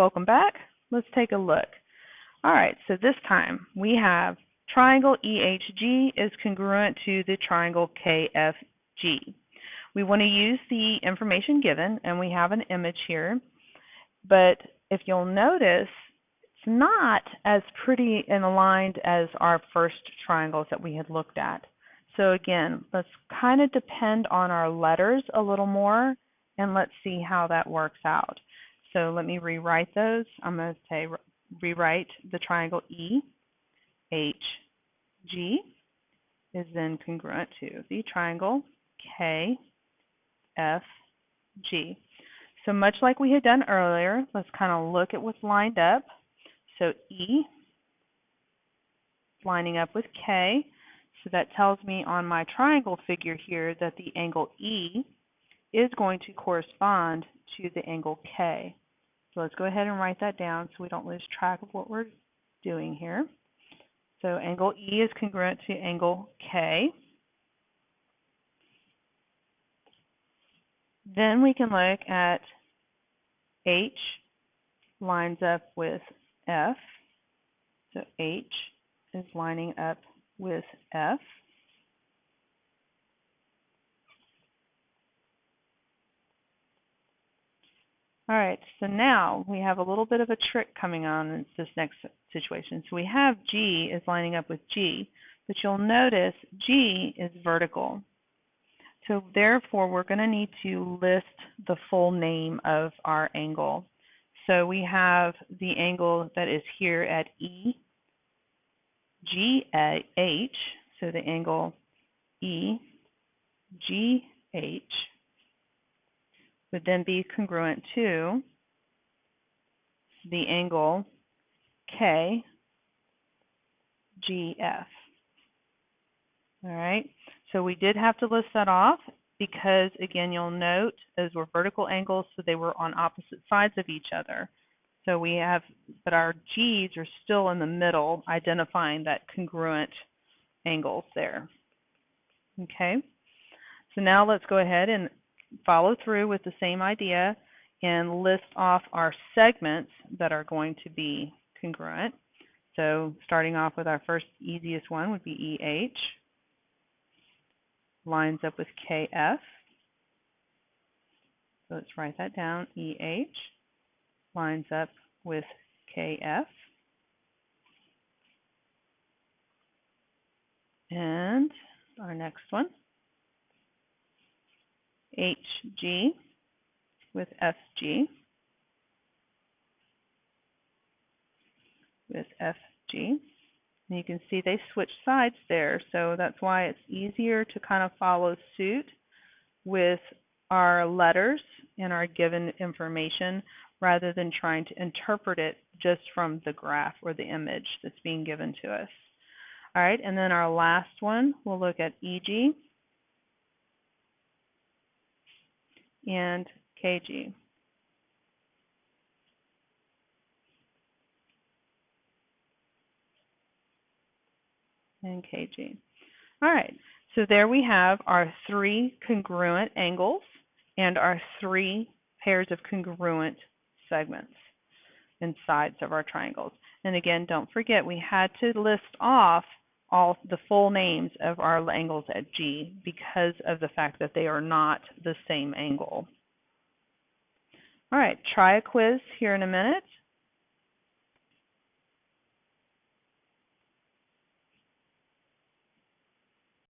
Welcome back. Let's take a look. All right, so this time we have triangle EHG is congruent to the triangle KFG. We want to use the information given, and we have an image here, but if you'll notice, it's not as pretty and aligned as our first triangles that we had looked at. So again, let's kind of depend on our letters a little more, and let's see how that works out. So let me rewrite those. I'm going to say rewrite the triangle EHG is then congruent to the triangle KFG. So much like we had done earlier, let's kind of look at what's lined up. So E is lining up with K. So that tells me on my triangle figure here that the angle E is going to correspond to the angle K. So let's go ahead and write that down so we don't lose track of what we're doing here. So angle E is congruent to angle K. Then we can look at H lines up with F. So H is lining up with F. All right, so now we have a little bit of a trick coming on in this next situation. So we have G is lining up with G, but you'll notice G is vertical. So therefore, we're going to need to list the full name of our angle. So we have the angle that is here at EGH, so the angle EGH would then be congruent to the angle KGF. All right, so we did have to list that off because, again, you'll note those were vertical angles, so they were on opposite sides of each other. So we have, but our G's are still in the middle, identifying that congruent angles there. Okay, so now let's go ahead and follow through with the same idea and list off our segments that are going to be congruent. So starting off with our first easiest one would be EH, lines up with KF. So let's write that down. EH lines up with KF. And our next one, HG with FG, with FG. And you can see they switch sides there, so that's why it's easier to kind of follow suit with our letters and our given information rather than trying to interpret it just from the graph or the image that's being given to us. All right, and then our last one, we'll look at EG and KG. And KG. All right, so there we have our three congruent angles and our three pairs of congruent segments and sides of our triangles. And again, don't forget, we had to list off all the full names of our angles at G because of the fact that they are not the same angle. All right, try a quiz here in a minute.